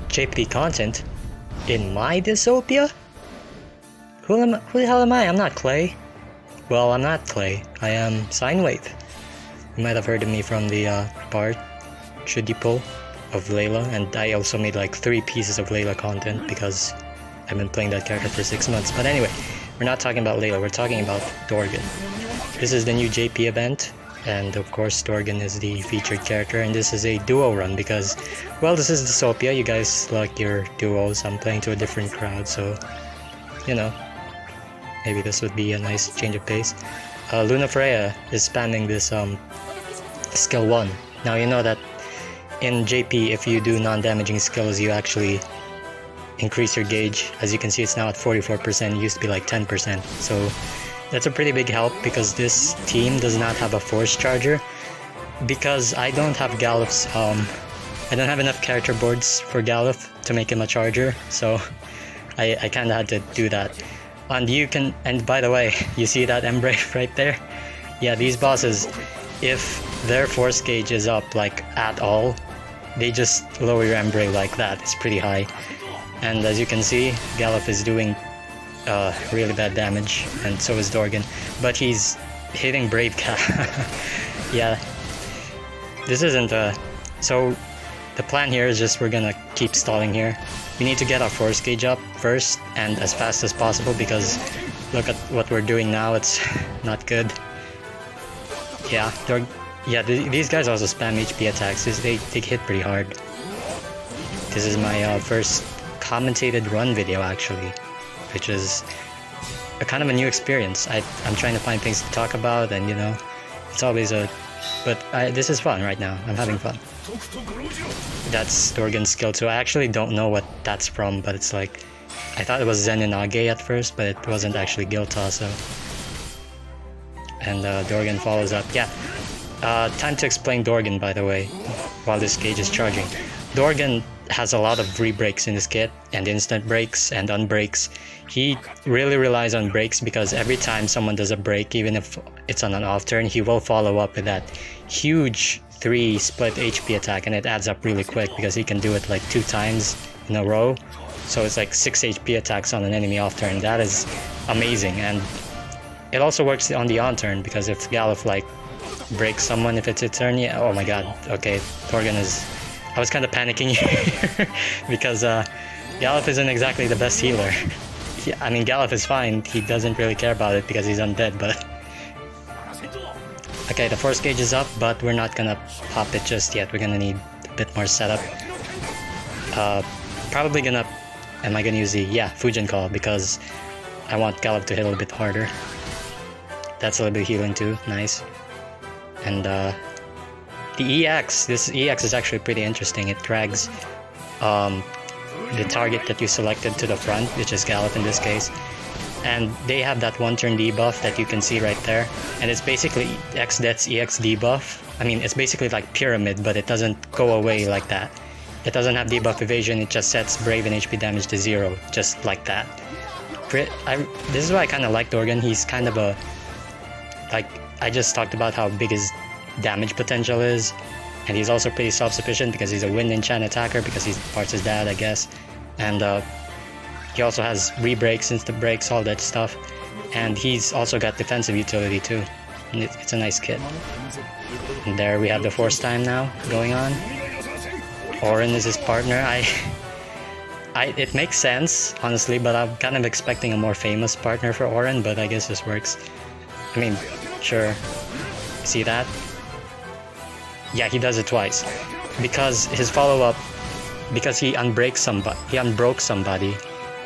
JP content? In my Dissopia? Who the hell am I? I'm not Clay. Well, I'm not Clay. I am Sinewave. You might have heard of me from the part Should You Pull of Layla, and I also made like 3 pieces of Layla content because I've been playing that character for 6 months. But anyway, we're not talking about Layla, we're talking about Dorgann. This is the new JP event, and of course Dorgann is the featured character, and this is a duo run because, well, this is Dissopia, you guys like your duos. I'm playing to a different crowd, so, you know, maybe this would be a nice change of pace. Luna Freya is spamming this skill 1. Now you know that in JP, if you do non-damaging skills, you actually increase your gauge. As you can see, it's now at 44%, it used to be like 10%. So that's a pretty big help because this team does not have a force charger. Because I don't have Galuf's, I don't have enough character boards for Galuf to make him a charger, so I kinda had to do that. And you can, and by the way, you see that Embrave right there? Yeah, these bosses, if their force gauge is up like at all, they just lower your Embrave like that. It's pretty high. And as you can see, Galuf is doing really bad damage, and so is Dorgann. But he's hitting Brave Cat. Yeah, this isn't so the plan here is just we're gonna keep stalling here. We need to get our force gauge up first and as fast as possible because look at what we're doing now, it's not good. Yeah, these guys also spam HP attacks. They hit pretty hard. This is my first commentated run video actually, which is a kind of a new experience. I'm trying to find things to talk about, and you know, it's always a... But this is fun right now. I'm having fun. That's Dorgann's skill 2. I actually don't know what that's from, but it's like... I thought it was Zeninage at first, but it wasn't actually Gilta, so... And Dorgann follows up. Yeah, time to explain Dorgann, by the way, while this gauge is charging. Dorgann has a lot of re-breaks in his kit, and instant breaks and unbreaks. He really relies on breaks because every time someone does a break, even if it's on an off turn, he will follow up with that huge 3 split HP attack, and it adds up really quick because he can do it like 2 times in a row. So it's like 6 HP attacks on an enemy off turn. That is amazing, and it also works on the on turn because if Galuf like breaks someone if it's a turn, yeah, oh my god, okay, Dorgann is... I was kind of panicking here because Galuf isn't exactly the best healer. I mean, Galuf is fine, he doesn't really care about it because he's undead, but... Okay, the force gauge is up, but we're not gonna pop it just yet. We're gonna need a bit more setup. Probably gonna... Am I gonna use the... Yeah, Fujin Call, because I want Galuf to hit a little bit harder. That's a little bit healing too, nice. And the EX, this EX is actually pretty interesting. It drags the target that you selected to the front, which is Galuf in this case. And they have that 1-turn debuff that you can see right there. And it's basically X-Death's EX debuff. I mean, it's basically like Pyramid, but it doesn't go away like that. It doesn't have debuff evasion, it just sets Brave and HP damage to 0, just like that. This is why I kind of like Dorgann. He's kind of a... Like, I just talked about how big his damage potential is, and he's also pretty self-sufficient because he's a wind enchant attacker because he's parts his dad, I guess. And he also has re-breaks, instant breaks, all that stuff. And he's also got defensive utility too. And it's a nice kit. And there we have the force time now going on. Orin is his partner. It makes sense, honestly, but I'm kind of expecting a more famous partner for Orin, but I guess this works. I mean, sure. See that? Yeah, he does it twice. Because his follow-up, because he unbroke somebody,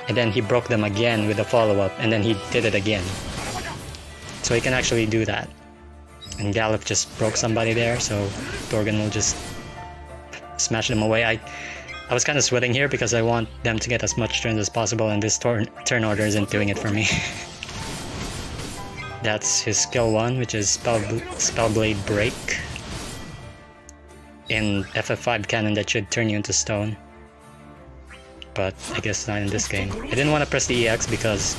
and then he broke them again with a follow-up, and then he did it again. So he can actually do that. And Galuf just broke somebody there, so Dorgann will just smash them away. I was kind of sweating here because I want them to get as much turns as possible, and this turn order isn't doing it for me. That's his skill 1, which is Spellblade Break. In FF5 canon, that should turn you into stone. But I guess not in this game. I didn't want to press the EX because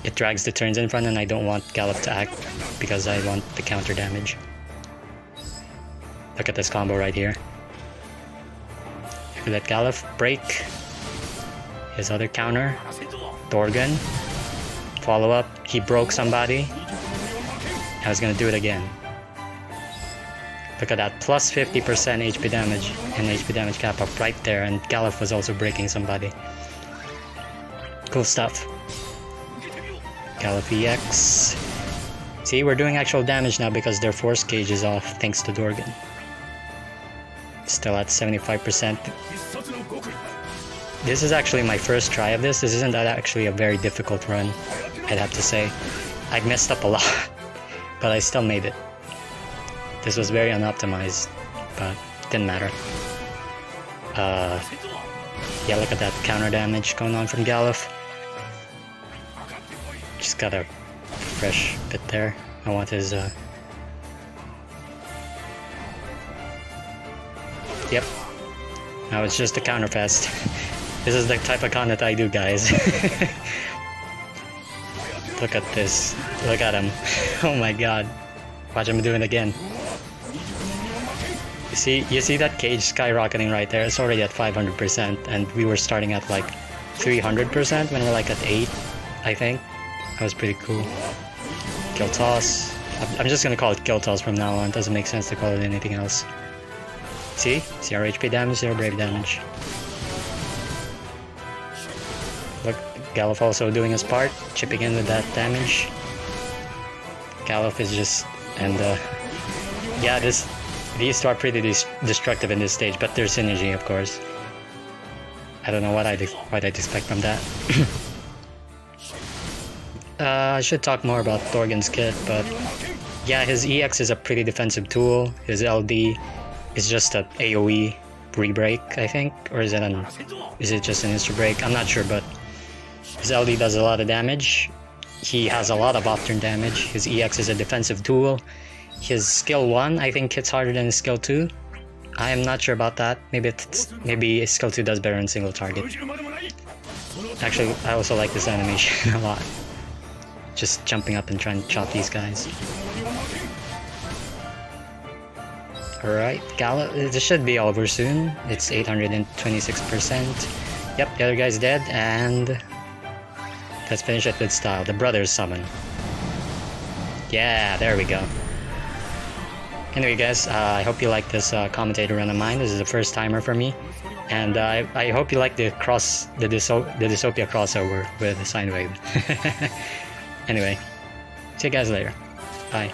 it drags the turns in front, and I don't want Galuf to act because I want the counter damage. Look at this combo right here. We let Galuf break. His other counter. Dorgann. Follow up. He broke somebody. I was gonna do it again. Look at that. Plus 50% HP damage and HP damage cap up right there. And Galuf was also breaking somebody. Cool stuff. Galuf EX. See, we're doing actual damage now because their force gauge is off thanks to Dorgann. Still at 75%. This is actually my first try of this. This isn't actually a very difficult run, I'd have to say. I messed up a lot, but I still made it. This was very unoptimized, but didn't matter. Yeah, look at that counter damage going on from Galuf. Just got a fresh bit there. I want his, Yep. Now it's just a counter fest. This is the type of content I do, guys. Look at this. Look at him. Oh my god. Watch him do it again. You see that cage skyrocketing right there? It's already at 500%, and we were starting at like 300% when we're like at 8, I think. That was pretty cool. Kill toss. I'm just gonna call it kill toss from now on. It doesn't make sense to call it anything else. See our HP damage, 0 brave damage. Look, Galuf also doing his part, chipping in with that damage. Galuf is just, and yeah, these two are pretty destructive in this stage, but there's synergy, of course. I don't know what I'd expect from that. I should talk more about Dorgann's kit, but yeah, his EX is a pretty defensive tool. His LD is just an AoE re-break, I think, or is it just an insta break? I'm not sure, but his LD does a lot of damage. He has a lot of off-turn damage. His EX is a defensive tool. His skill 1, I think, hits harder than his skill 2. I am not sure about that. Maybe his skill 2 does better in single target. Actually, I also like this animation a lot. Just jumping up and trying to chop these guys. Alright, Galuf, this should be over soon. It's 826%. Yep, the other guy's dead, and let's finish it with style. The brothers summon. Yeah, there we go. Anyway, guys, I hope you like this commentator run of mine. This is a first timer for me, and I hope you like the Dissopia crossover with Sinewave. Anyway, see you guys later. Bye.